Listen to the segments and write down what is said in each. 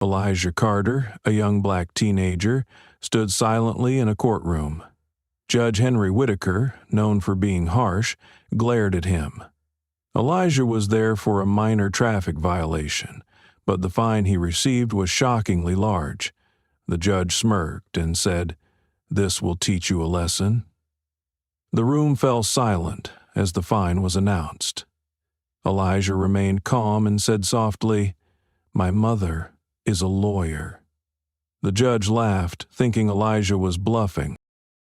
Elijah Carter, a young black teenager, stood silently in a courtroom. Judge Henry Whitaker, known for being harsh, glared at him. Elijah was there for a minor traffic violation, but the fine he received was shockingly large. The judge smirked and said, "This will teach you a lesson." The room fell silent as the fine was announced. Elijah remained calm and said softly, "My mother is a lawyer." The judge laughed, thinking Elijah was bluffing.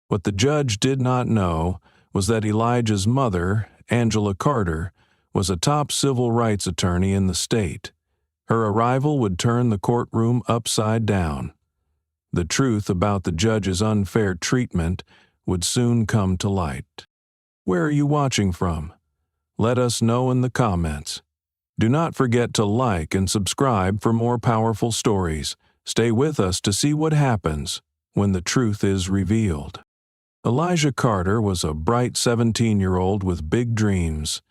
What the judge did not know was that Elijah's mother, Angela Carter, was a top civil rights attorney in the state. Her arrival would turn the courtroom upside down. The truth about the judge's unfair treatment would soon come to light. Where are you watching from? Let us know in the comments. Do not forget to like and subscribe for more powerful stories. Stay with us to see what happens when the truth is revealed. Elijah Carter was a bright 17-year-old with big dreams.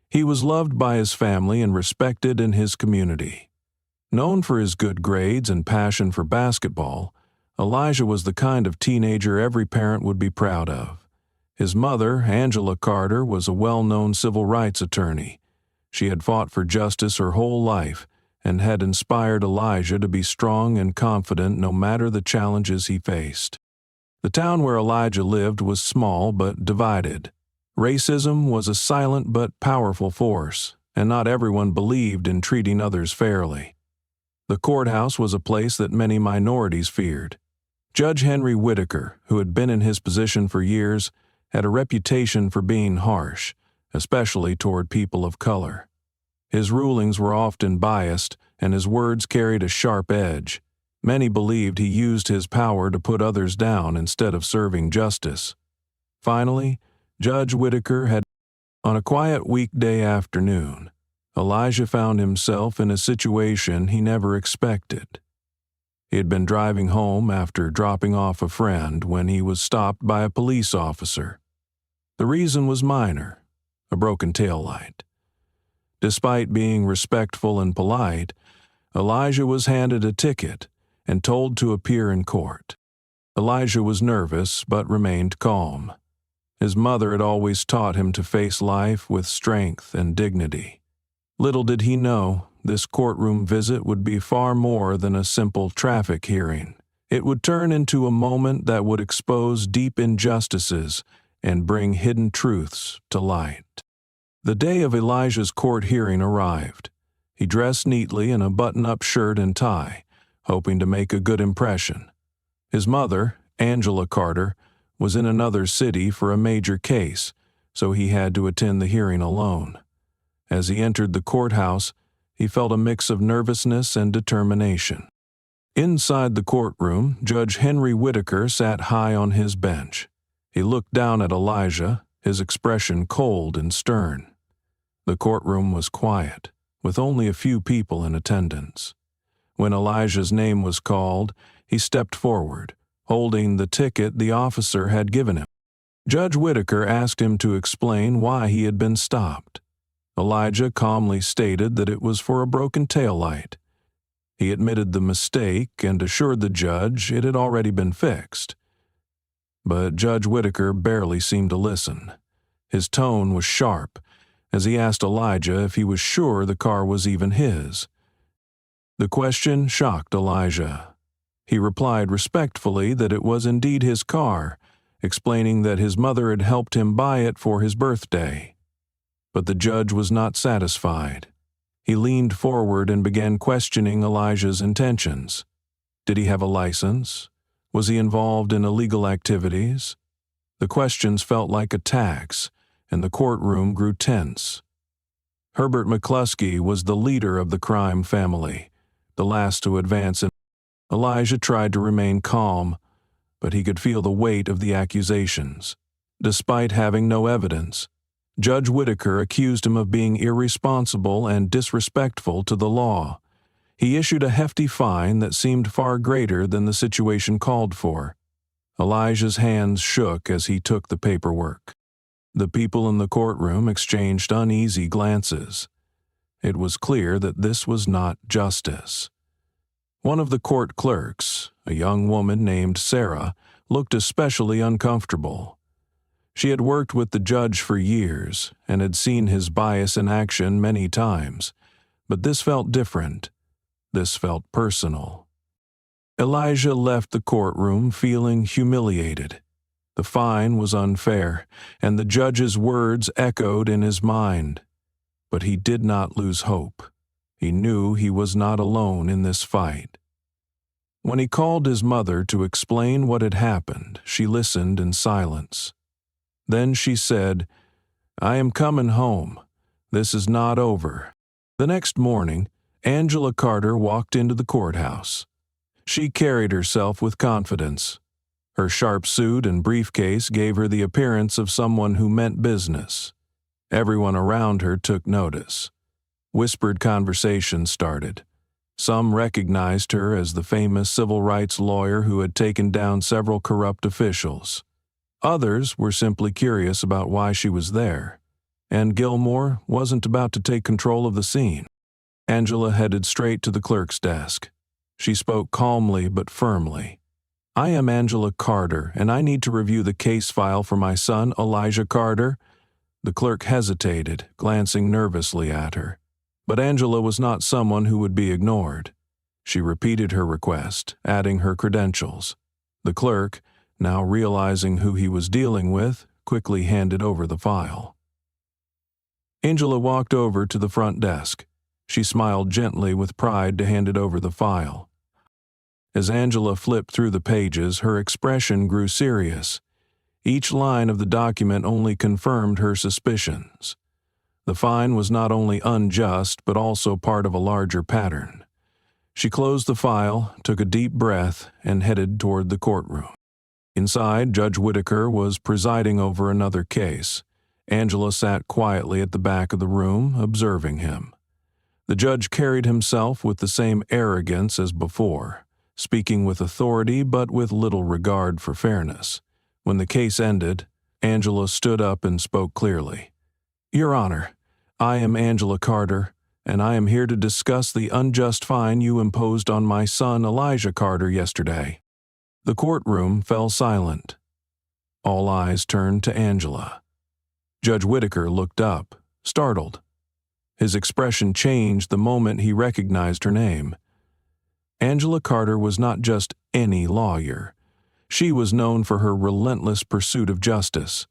He was loved by his family and respected in his community. Known for his good grades and passion for basketball, Elijah was the kind of teenager every parent would be proud of. His mother, Angela Carter, was a well-known civil rights attorney. She had fought for justice her whole life and had inspired Elijah to be strong and confident no matter the challenges he faced. The town where Elijah lived was small but divided. Racism was a silent but powerful force, and not everyone believed in treating others fairly. The courthouse was a place that many minorities feared. Judge Henry Whitaker, who had been in his position for years, had a reputation for being harsh, especially toward people of color. His rulings were often biased, and his words carried a sharp edge. Many believed he used his power to put others down instead of serving justice. Finally, Judge Whitaker had, on a quiet weekday afternoon, Elijah found himself in a situation he never expected. He had been driving home after dropping off a friend when he was stopped by a police officer. The reason was minor, a broken taillight. Despite being respectful and polite, Elijah was handed a ticket and told to appear in court. Elijah was nervous but remained calm. His mother had always taught him to face life with strength and dignity. Little did he know, this courtroom visit would be far more than a simple traffic hearing. It would turn into a moment that would expose deep injustices and bring hidden truths to light. The day of Elijah's court hearing arrived. He dressed neatly in a button-up shirt and tie, hoping to make a good impression. His mother, Angela Carter, was in another city for a major case, so he had to attend the hearing alone. As he entered the courthouse, he felt a mix of nervousness and determination. Inside the courtroom, Judge Henry Whitaker sat high on his bench. He looked down at Elijah, his expression cold and stern. The courtroom was quiet, with only a few people in attendance. When Elijah's name was called, he stepped forward, holding the ticket the officer had given him. Judge Whitaker asked him to explain why he had been stopped. Elijah calmly stated that it was for a broken taillight. He admitted the mistake and assured the judge it had already been fixed. But Judge Whitaker barely seemed to listen. His tone was sharp as he asked Elijah if he was sure the car was even his. The question shocked Elijah. He replied respectfully that it was indeed his car, explaining that his mother had helped him buy it for his birthday. But the judge was not satisfied. He leaned forward and began questioning Elijah's intentions. Did he have a license? Was he involved in illegal activities? The questions felt like attacks, and the courtroom grew tense. Herbert McCluskey was the leader of the crime family, the last to advance. Elijah tried to remain calm, but he could feel the weight of the accusations. Despite having no evidence, Judge Whitaker accused him of being irresponsible and disrespectful to the law. He issued a hefty fine that seemed far greater than the situation called for. Elijah's hands shook as he took the paperwork. The people in the courtroom exchanged uneasy glances. It was clear that this was not justice. One of the court clerks, a young woman named Sarah, looked especially uncomfortable. She had worked with the judge for years and had seen his bias in action many times, but this felt different. This felt personal. Elijah left the courtroom feeling humiliated. The fine was unfair, and the judge's words echoed in his mind. But he did not lose hope. He knew he was not alone in this fight. When he called his mother to explain what had happened, she listened in silence. Then she said, "I am coming home. This is not over." The next morning, Angela Carter walked into the courthouse. She carried herself with confidence. Her sharp suit and briefcase gave her the appearance of someone who meant business. Everyone around her took notice. Whispered conversations started. Some recognized her as the famous civil rights lawyer who had taken down several corrupt officials. Others were simply curious about why she was there, and Gilmore wasn't about to take control of the scene. Angela headed straight to the clerk's desk. She spoke calmly but firmly. "I am Angela Carter, and I need to review the case file for my son, Elijah Carter." The clerk hesitated, glancing nervously at her. But Angela was not someone who would be ignored. She repeated her request, adding her credentials. The clerk, now realizing who he was dealing with, quickly handed over the file. Angela walked over to the front desk. She smiled gently with pride to hand it over the file. As Angela flipped through the pages, her expression grew serious. Each line of the document only confirmed her suspicions. The fine was not only unjust, but also part of a larger pattern. She closed the file, took a deep breath, and headed toward the courtroom. Inside, Judge Whitaker was presiding over another case. Angela sat quietly at the back of the room, observing him. The judge carried himself with the same arrogance as before, speaking with authority but with little regard for fairness. When the case ended, Angela stood up and spoke clearly. "Your Honor, I am Angela Carter, and I am here to discuss the unjust fine you imposed on my son Elijah Carter yesterday." The courtroom fell silent. All eyes turned to Angela. Judge Whitaker looked up, startled. His expression changed the moment he recognized her name. Angela Carter was not just any lawyer. She was known for her relentless pursuit of justice.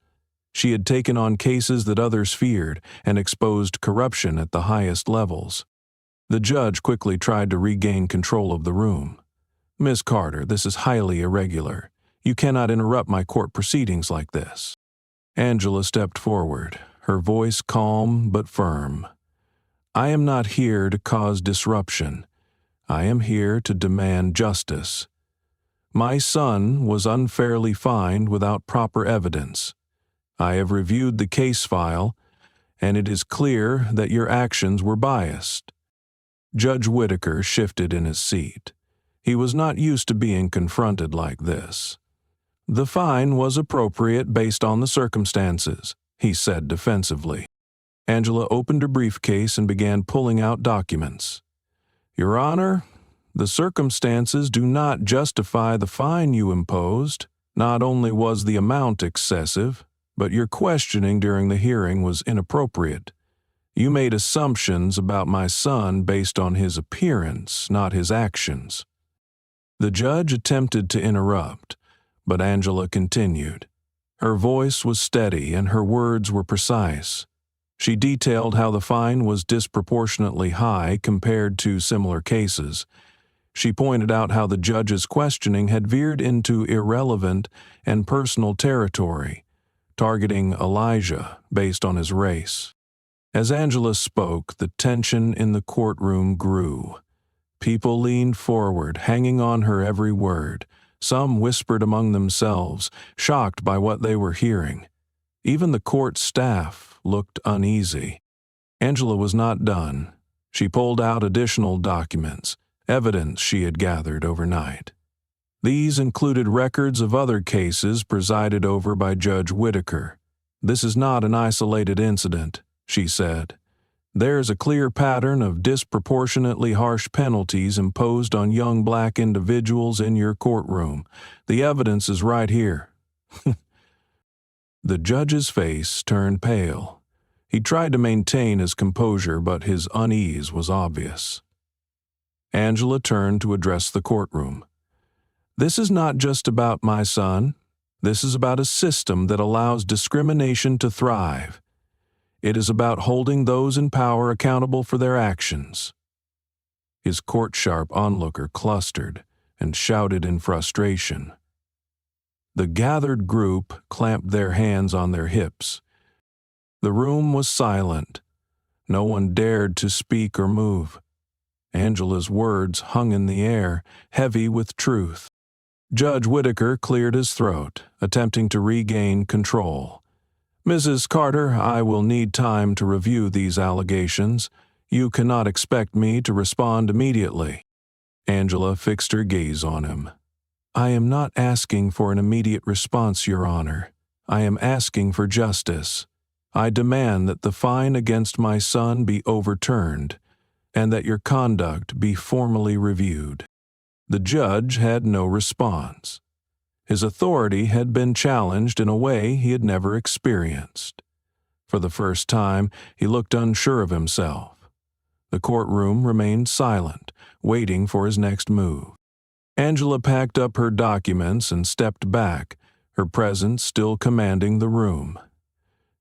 She had taken on cases that others feared and exposed corruption at the highest levels. The judge quickly tried to regain control of the room. "Miss Carter, this is highly irregular. You cannot interrupt my court proceedings like this." Angela stepped forward, her voice calm but firm. "I am not here to cause disruption. I am here to demand justice. My son was unfairly fined without proper evidence. I have reviewed the case file, and it is clear that your actions were biased." Judge Whitaker shifted in his seat. He was not used to being confronted like this. "The fine was appropriate based on the circumstances," he said defensively. Angela opened her briefcase and began pulling out documents. "Your Honor, the circumstances do not justify the fine you imposed. Not only was the amount excessive, but your questioning during the hearing was inappropriate. You made assumptions about my son based on his appearance, not his actions." The judge attempted to interrupt, but Angela continued. Her voice was steady and her words were precise. She detailed how the fine was disproportionately high compared to similar cases. She pointed out how the judge's questioning had veered into irrelevant and personal territory, targeting Elijah based on his race. As Angela spoke, the tension in the courtroom grew. People leaned forward, hanging on her every word. Some whispered among themselves, shocked by what they were hearing. Even the court staff looked uneasy. Angela was not done. She pulled out additional documents, evidence she had gathered overnight. These included records of other cases presided over by Judge Whitaker. "This is not an isolated incident," she said. There's a clear pattern of disproportionately harsh penalties imposed on young black individuals in your courtroom. The evidence is right here." The judge's face turned pale. He tried to maintain his composure, but his unease was obvious. Angela turned to address the courtroom. "This is not just about my son. This is about a system that allows discrimination to thrive. It is about holding those in power accountable for their actions." His court-sharp onlooker clustered and shouted in frustration. The gathered group clamped their hands on their hips. The room was silent. No one dared to speak or move. Angela's words hung in the air, heavy with truth. Judge Whitaker cleared his throat, attempting to regain control. "Mrs. Carter, I will need time to review these allegations. You cannot expect me to respond immediately." Angela fixed her gaze on him. "I am not asking for an immediate response, Your Honor. I am asking for justice. I demand that the fine against my son be overturned, and that your conduct be formally reviewed." The judge had no response. His authority had been challenged in a way he had never experienced. For the first time, he looked unsure of himself. The courtroom remained silent, waiting for his next move. Angela packed up her documents and stepped back, her presence still commanding the room.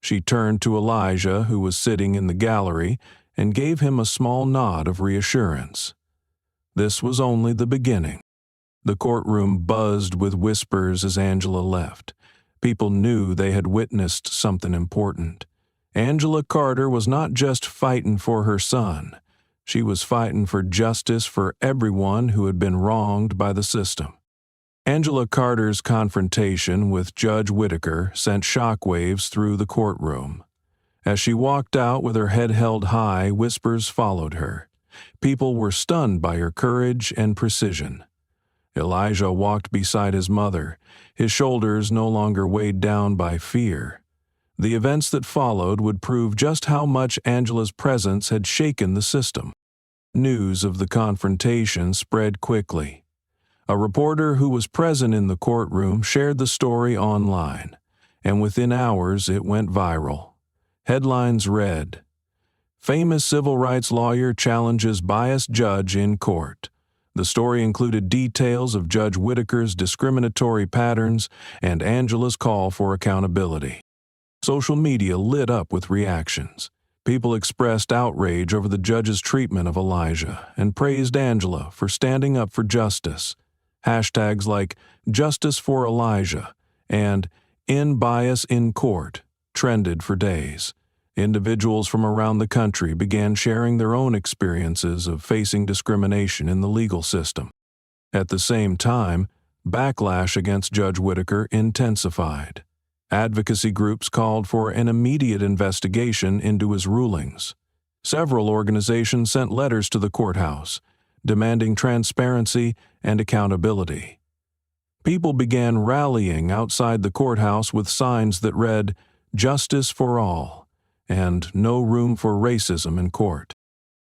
She turned to Elijah, who was sitting in the gallery, and gave him a small nod of reassurance. This was only the beginning. The courtroom buzzed with whispers as Angela left. People knew they had witnessed something important. Angela Carter was not just fighting for her son. She was fighting for justice for everyone who had been wronged by the system. Angela Carter's confrontation with Judge Whitaker sent shockwaves through the courtroom. As she walked out with her head held high, whispers followed her. People were stunned by her courage and precision. Elijah walked beside his mother, his shoulders no longer weighed down by fear. The events that followed would prove just how much Angela's presence had shaken the system. News of the confrontation spread quickly. A reporter who was present in the courtroom shared the story online, and within hours it went viral. Headlines read, "Famous civil rights lawyer challenges biased judge in court." The story included details of Judge Whitaker's discriminatory patterns and Angela's call for accountability. Social media lit up with reactions. People expressed outrage over the judge's treatment of Elijah and praised Angela for standing up for justice. Hashtags like "Justice for Elijah" and "In Bias in Court" trended for days. Individuals from around the country began sharing their own experiences of facing discrimination in the legal system. At the same time, backlash against Judge Whitaker intensified. Advocacy groups called for an immediate investigation into his rulings. Several organizations sent letters to the courthouse, demanding transparency and accountability. People began rallying outside the courthouse with signs that read, "Justice for all," and "No room for racism in court."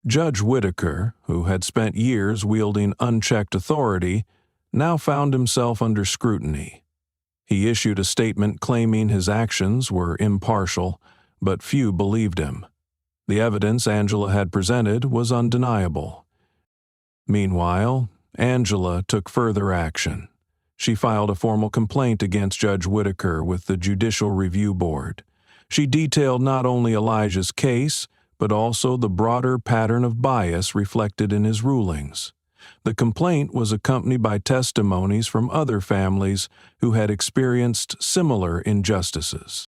Judge Whitaker, who had spent years wielding unchecked authority, now found himself under scrutiny. He issued a statement claiming his actions were impartial, but few believed him. The evidence Angela had presented was undeniable. Meanwhile, Angela took further action. She filed a formal complaint against Judge Whitaker with the Judicial Review Board. She detailed not only Elijah's case, but also the broader pattern of bias reflected in his rulings. The complaint was accompanied by testimonies from other families who had experienced similar injustices.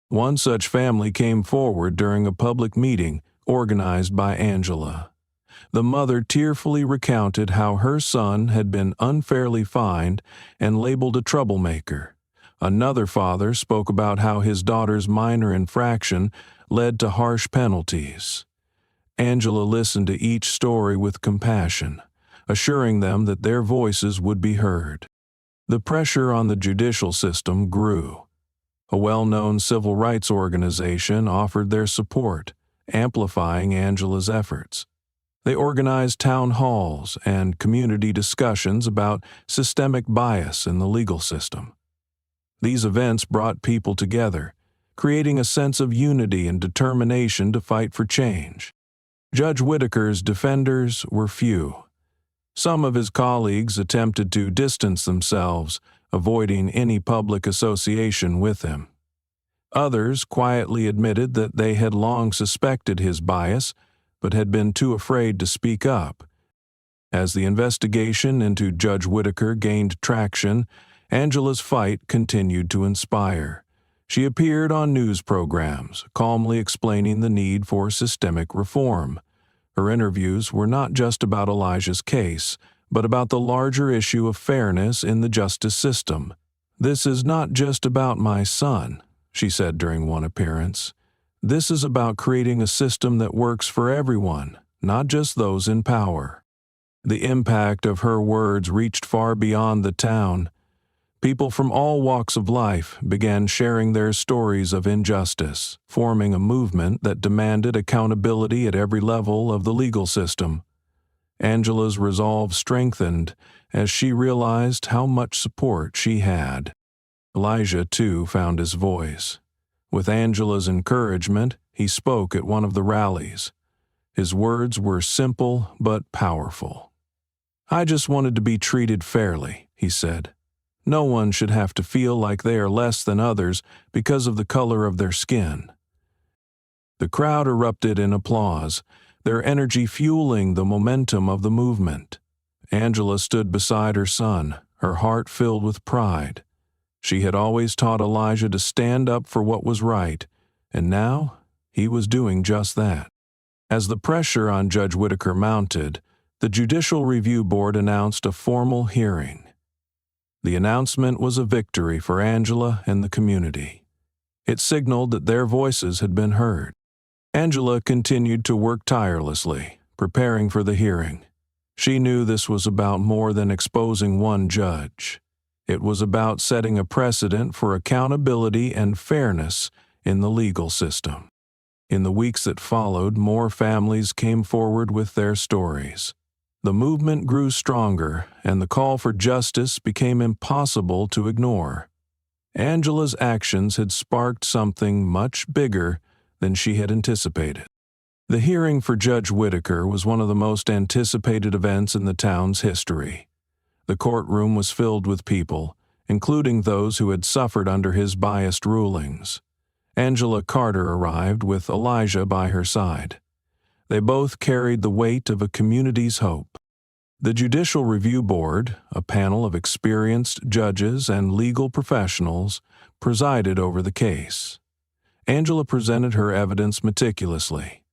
One such family came forward during a public meeting organized by Angela. The mother tearfully recounted how her son had been unfairly fined and labeled a troublemaker. Another father spoke about how his daughter's minor infraction led to harsh penalties. Angela listened to each story with compassion, assuring them that their voices would be heard. The pressure on the judicial system grew. A well-known civil rights organization offered their support, amplifying Angela's efforts. They organized town halls and community discussions about systemic bias in the legal system. These events brought people together, creating a sense of unity and determination to fight for change. Judge Whitaker's defenders were few. Some of his colleagues attempted to distance themselves, avoiding any public association with him. Others quietly admitted that they had long suspected his bias, but had been too afraid to speak up. As the investigation into Judge Whitaker gained traction, Angela's fight continued to inspire. She appeared on news programs, calmly explaining the need for systemic reform. Her interviews were not just about Elijah's case, but about the larger issue of fairness in the justice system. "This is not just about my son," she said during one appearance. "This is about creating a system that works for everyone, not just those in power." The impact of her words reached far beyond the town. People from all walks of life began sharing their stories of injustice, forming a movement that demanded accountability at every level of the legal system. Angela's resolve strengthened as she realized how much support she had. Elijah, too, found his voice. With Angela's encouragement, he spoke at one of the rallies. His words were simple but powerful. "I just wanted to be treated fairly," he said. "No one should have to feel like they are less than others because of the color of their skin." The crowd erupted in applause, their energy fueling the momentum of the movement. Angela stood beside her son, her heart filled with pride. She had always taught Elijah to stand up for what was right, and now he was doing just that. As the pressure on Judge Whitaker mounted, the Judicial Review Board announced a formal hearing. The announcement was a victory for Angela and the community. It signaled that their voices had been heard. Angela continued to work tirelessly, preparing for the hearing. She knew this was about more than exposing one judge. It was about setting a precedent for accountability and fairness in the legal system. In the weeks that followed, more families came forward with their stories. The movement grew stronger, and the call for justice became impossible to ignore. Angela's actions had sparked something much bigger than she had anticipated. The hearing for Judge Whitaker was one of the most anticipated events in the town's history. The courtroom was filled with people, including those who had suffered under his biased rulings. Angela Carter arrived with Elijah by her side. They both carried the weight of a community's hope. The Judicial Review Board, a panel of experienced judges and legal professionals, presided over the case. Angela presented her evidence meticulously.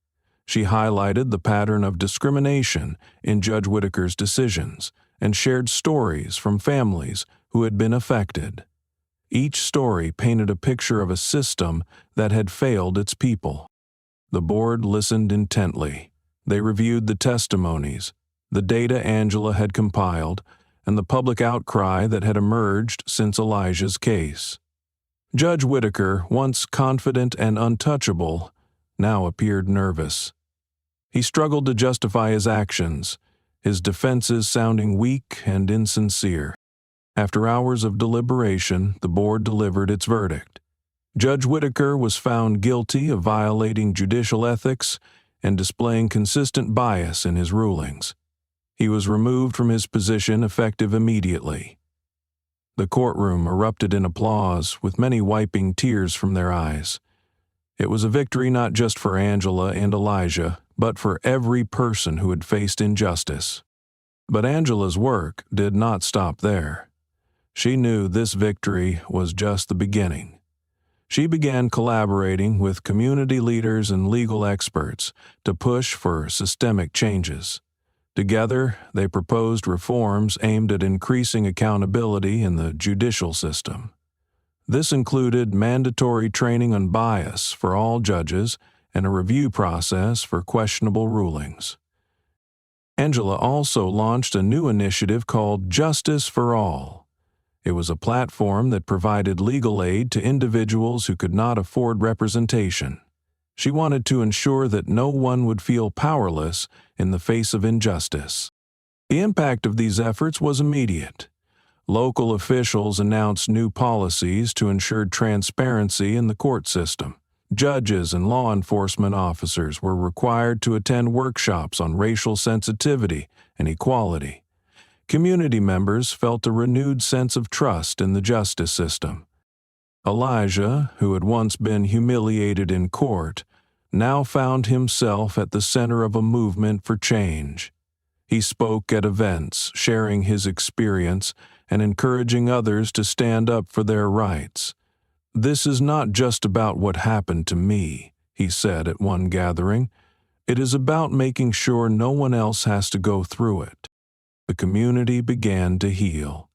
She highlighted the pattern of discrimination in Judge Whitaker's decisions and shared stories from families who had been affected. Each story painted a picture of a system that had failed its people. The board listened intently. They reviewed the testimonies, the data Angela had compiled, and the public outcry that had emerged since Elijah's case. Judge Whitaker, once confident and untouchable, now appeared nervous. He struggled to justify his actions, his defenses sounding weak and insincere. After hours of deliberation, the board delivered its verdict. Judge Whitaker was found guilty of violating judicial ethics and displaying consistent bias in his rulings. He was removed from his position effective immediately. The courtroom erupted in applause, with many wiping tears from their eyes. It was a victory not just for Angela and Elijah, but for every person who had faced injustice. But Angela's work did not stop there. She knew this victory was just the beginning. She began collaborating with community leaders and legal experts to push for systemic changes. Together, they proposed reforms aimed at increasing accountability in the judicial system. This included mandatory training on bias for all judges and a review process for questionable rulings. Angela also launched a new initiative called Justice for All. It was a platform that provided legal aid to individuals who could not afford representation. She wanted to ensure that no one would feel powerless in the face of injustice. The impact of these efforts was immediate. Local officials announced new policies to ensure transparency in the court system. Judges and law enforcement officers were required to attend workshops on racial sensitivity and equality. Community members felt a renewed sense of trust in the justice system. Elijah, who had once been humiliated in court, now found himself at the center of a movement for change. He spoke at events, sharing his experience and encouraging others to stand up for their rights. "This is not just about what happened to me," he said at one gathering. "It is about making sure no one else has to go through it." The community began to heal.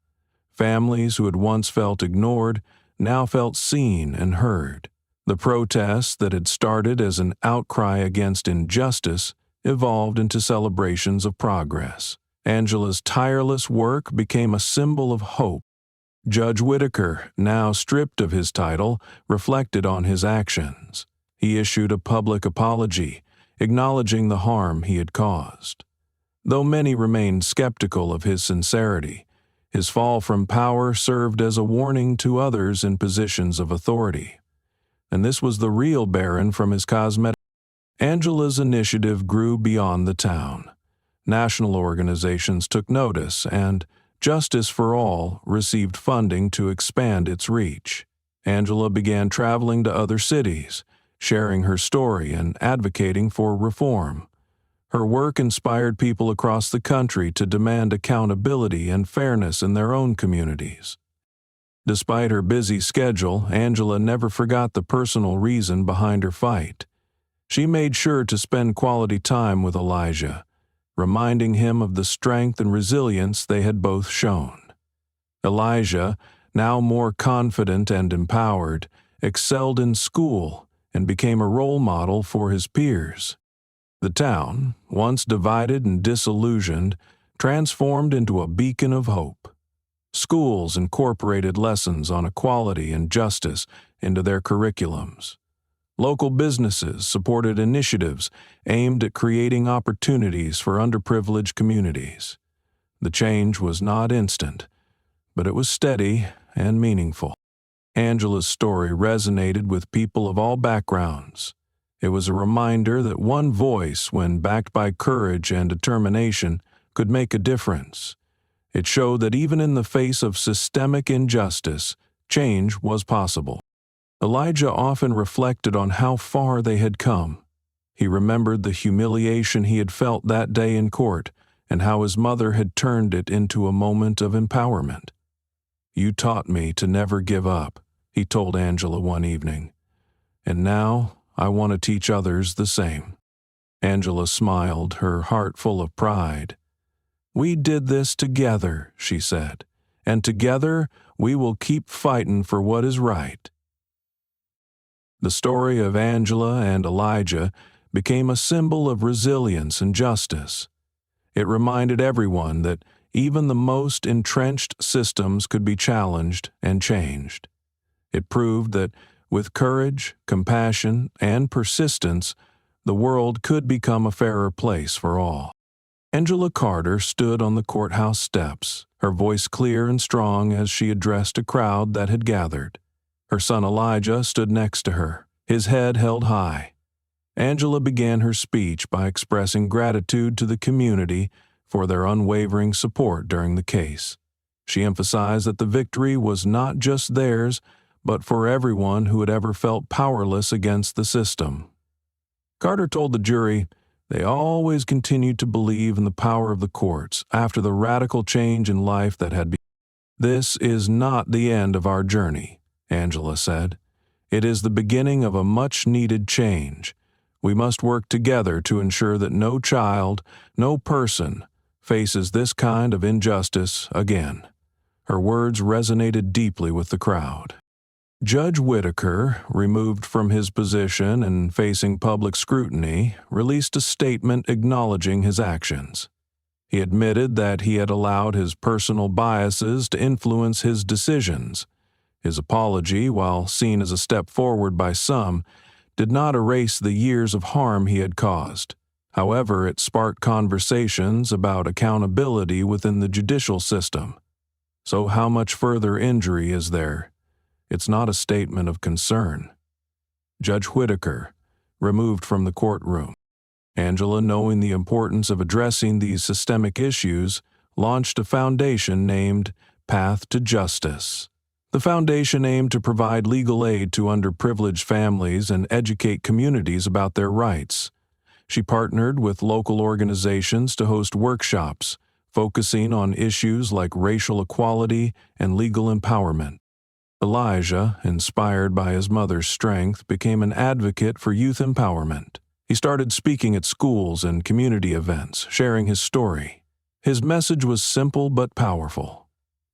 Families who had once felt ignored now felt seen and heard. The protests that had started as an outcry against injustice evolved into celebrations of progress. Angela's tireless work became a symbol of hope. Judge Whitaker, now stripped of his title, reflected on his actions. He issued a public apology, acknowledging the harm he had caused. Though many remained skeptical of his sincerity, his fall from power served as a warning to others in positions of authority. And this was the real Baron from his cosmetic. Angela's initiative grew beyond the town. National organizations took notice, and Justice for All received funding to expand its reach. Angela began traveling to other cities, sharing her story and advocating for reform. Her work inspired people across the country to demand accountability and fairness in their own communities. Despite her busy schedule, Angela never forgot the personal reason behind her fight. She made sure to spend quality time with Elijah, reminding him of the strength and resilience they had both shown. Elijah, now more confident and empowered, excelled in school and became a role model for his peers. The town, once divided and disillusioned, transformed into a beacon of hope. Schools incorporated lessons on equality and justice into their curriculums. Local businesses supported initiatives aimed at creating opportunities for underprivileged communities. The change was not instant, but it was steady and meaningful. Angela's story resonated with people of all backgrounds. It was a reminder that one voice, when backed by courage and determination, could make a difference. It showed that even in the face of systemic injustice, change was possible. Elijah often reflected on how far they had come. He remembered the humiliation he had felt that day in court and how his mother had turned it into a moment of empowerment. "You taught me to never give up," he told Angela one evening. "And now I want to teach others the same." Angela smiled, her heart full of pride. "We did this together," she said, "and together we will keep fighting for what is right." The story of Angela and Elijah became a symbol of resilience and justice. It reminded everyone that even the most entrenched systems could be challenged and changed. It proved that with courage, compassion, and persistence, the world could become a fairer place for all. Angela Carter stood on the courthouse steps, her voice clear and strong as she addressed a crowd that had gathered. Her son Elijah stood next to her, his head held high. Angela began her speech by expressing gratitude to the community for their unwavering support during the case. She emphasized that the victory was not just theirs, but for everyone who had ever felt powerless against the system. Carter told the jury they always continued to believe in the power of the courts after the radical change in life that had begun. "This is not the end of our journey," Angela said. "It is the beginning of a much-needed change. We must work together to ensure that no child, no person, faces this kind of injustice again." Her words resonated deeply with the crowd. Judge Whitaker, removed from his position and facing public scrutiny, released a statement acknowledging his actions. He admitted that he had allowed his personal biases to influence his decisions. His apology, while seen as a step forward by some, did not erase the years of harm he had caused. However, it sparked conversations about accountability within the judicial system. So how much further injury is there? It's not a statement of concern. Judge Whitaker, removed from the courtroom. Angela, knowing the importance of addressing these systemic issues, launched a foundation named Path to Justice. The foundation aimed to provide legal aid to underprivileged families and educate communities about their rights. She partnered with local organizations to host workshops, focusing on issues like racial equality and legal empowerment. Elijah, inspired by his mother's strength, became an advocate for youth empowerment. He started speaking at schools and community events, sharing his story. His message was simple but powerful.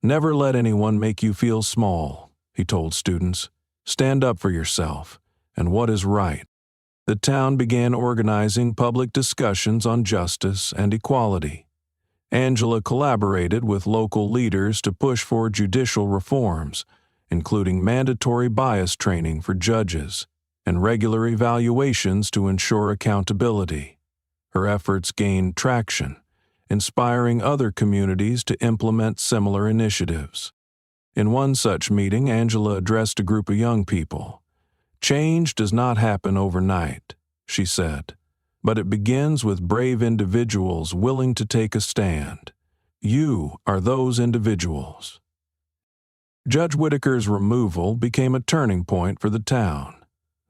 Never let anyone make you feel small, he told students. Stand up for yourself and what is right. The town began organizing public discussions on justice and equality. Angela collaborated with local leaders to push for judicial reforms, including mandatory bias training for judges and regular evaluations to ensure accountability. Her efforts gained traction, inspiring other communities to implement similar initiatives. In one such meeting, Angela addressed a group of young people. "Change does not happen overnight," she said, "but it begins with brave individuals willing to take a stand. You are those individuals." Judge Whitaker's removal became a turning point for the town.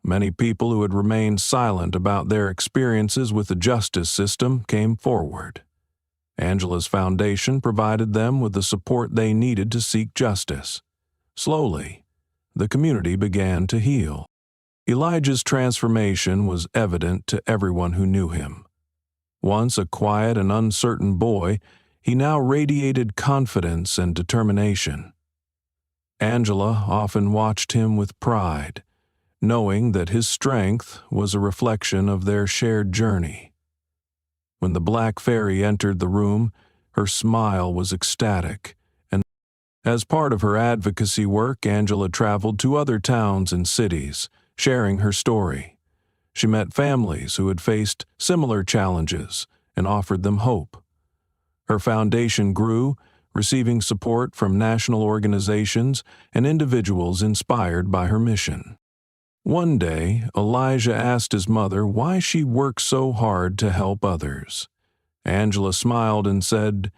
Many people who had remained silent about their experiences with the justice system came forward. Angela's foundation provided them with the support they needed to seek justice. Slowly, the community began to heal. Elijah's transformation was evident to everyone who knew him. Once a quiet and uncertain boy, he now radiated confidence and determination. Angela often watched him with pride, knowing that his strength was a reflection of their shared journey. When the Black Fairy entered the room, her smile was ecstatic, and as part of her advocacy work, Angela traveled to other towns and cities, sharing her story. She met families who had faced similar challenges and offered them hope. Her foundation grew, receiving support from national organizations and individuals inspired by her mission. One day, Elijah asked his mother why she worked so hard to help others. Angela smiled and said,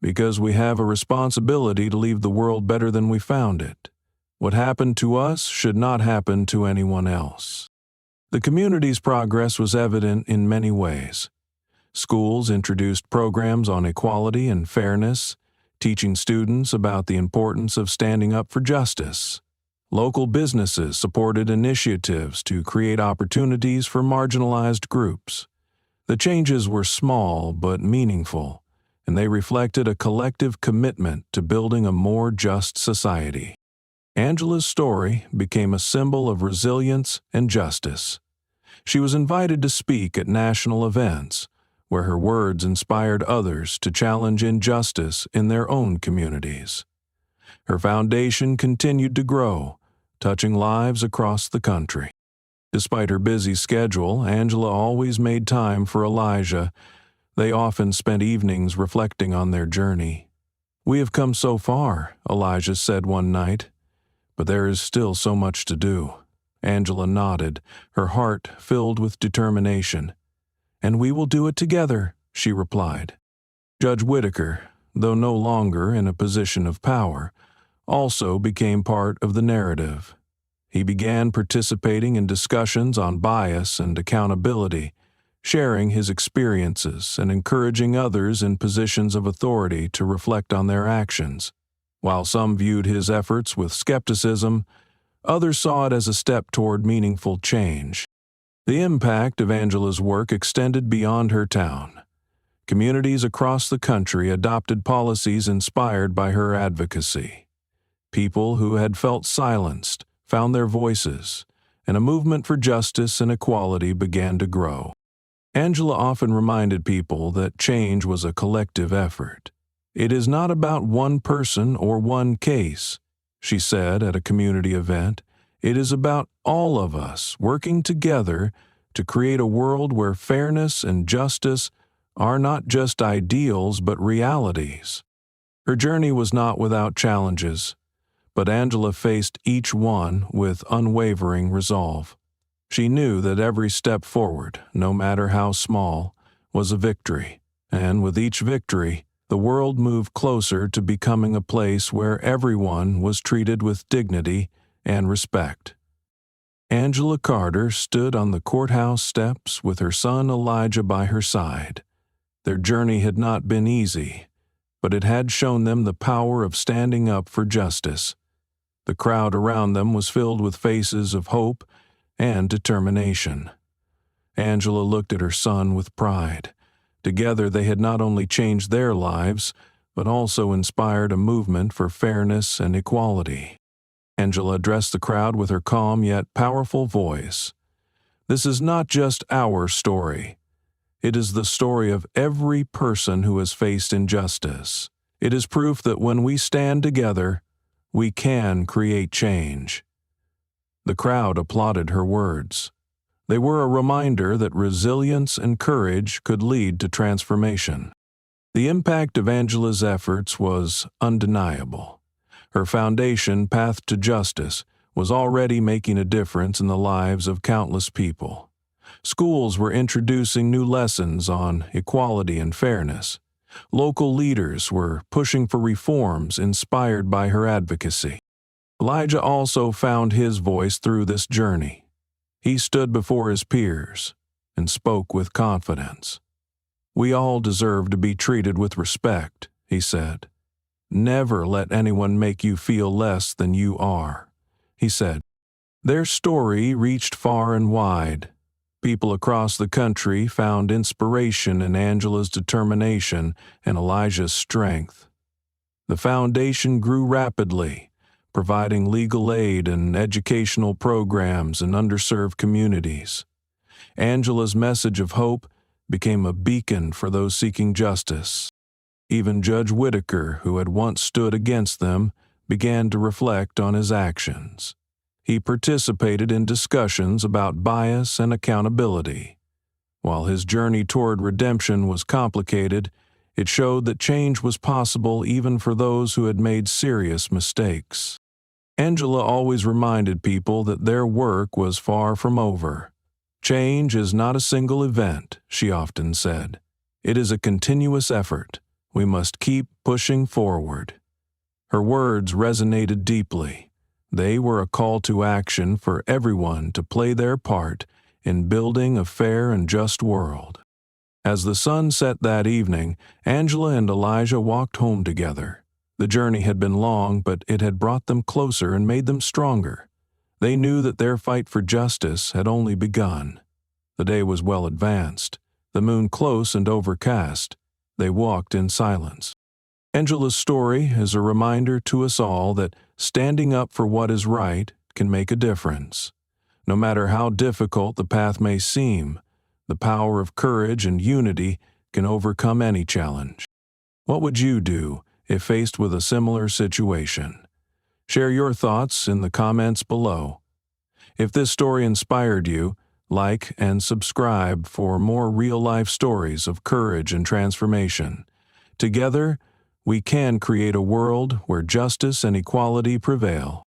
"Because we have a responsibility to leave the world better than we found it. What happened to us should not happen to anyone else." The community's progress was evident in many ways. Schools introduced programs on equality and fairness, teaching students about the importance of standing up for justice. Local businesses supported initiatives to create opportunities for marginalized groups. The changes were small but meaningful, and they reflected a collective commitment to building a more just society. Angela's story became a symbol of resilience and justice. She was invited to speak at national events, where her words inspired others to challenge injustice in their own communities. Her foundation continued to grow, touching lives across the country. Despite her busy schedule, Angela always made time for Elijah. They often spent evenings reflecting on their journey. "We have come so far," Elijah said one night, "but there is still so much to do." Angela nodded, her heart filled with determination. "And we will do it together," she replied. Judge Whitaker, though no longer in a position of power, also became part of the narrative. He began participating in discussions on bias and accountability, sharing his experiences and encouraging others in positions of authority to reflect on their actions. While some viewed his efforts with skepticism, others saw it as a step toward meaningful change. The impact of Angela's work extended beyond her town. Communities across the country adopted policies inspired by her advocacy. People who had felt silenced found their voices, and a movement for justice and equality began to grow. Angela often reminded people that change was a collective effort. "It is not about one person or one case," she said at a community event. It is about all of us working together to create a world where fairness and justice are not just ideals but realities. Her journey was not without challenges, but Angela faced each one with unwavering resolve. She knew that every step forward, no matter how small, was a victory, and with each victory, the world moved closer to becoming a place where everyone was treated with dignity and respect. Angela Carter stood on the courthouse steps with her son Elijah by her side. Their journey had not been easy, but it had shown them the power of standing up for justice. The crowd around them was filled with faces of hope and determination. Angela looked at her son with pride. Together they had not only changed their lives, but also inspired a movement for fairness and equality. Angela addressed the crowd with her calm yet powerful voice. "This is not just our story. It is the story of every person who has faced injustice. It is proof that when we stand together, we can create change." The crowd applauded her words. They were a reminder that resilience and courage could lead to transformation. The impact of Angela's efforts was undeniable. Her foundation, Path to Justice, was already making a difference in the lives of countless people. Schools were introducing new lessons on equality and fairness. Local leaders were pushing for reforms inspired by her advocacy. Elijah also found his voice through this journey. He stood before his peers and spoke with confidence. "We all deserve to be treated with respect," he said. "Never let anyone make you feel less than you are," he said. Their story reached far and wide. People across the country found inspiration in Angela's determination and Elijah's strength. The foundation grew rapidly, providing legal aid and educational programs in underserved communities. Angela's message of hope became a beacon for those seeking justice. Even Judge Whitaker, who had once stood against them, began to reflect on his actions. He participated in discussions about bias and accountability. While his journey toward redemption was complicated, it showed that change was possible even for those who had made serious mistakes. Angela always reminded people that their work was far from over. "Change is not a single event," she often said. "It is a continuous effort. We must keep pushing forward." Her words resonated deeply. They were a call to action for everyone to play their part in building a fair and just world. As the sun set that evening, Angela and Elijah walked home together. The journey had been long, but it had brought them closer and made them stronger. They knew that their fight for justice had only begun. The day was well advanced, the moon close and overcast. They walked in silence. Angela's story is a reminder to us all that standing up for what is right can make a difference. No matter how difficult the path may seem, the power of courage and unity can overcome any challenge. What would you do if faced with a similar situation? Share your thoughts in the comments below. If this story inspired you, like and subscribe for more real-life stories of courage and transformation. Together, we can create a world where justice and equality prevail.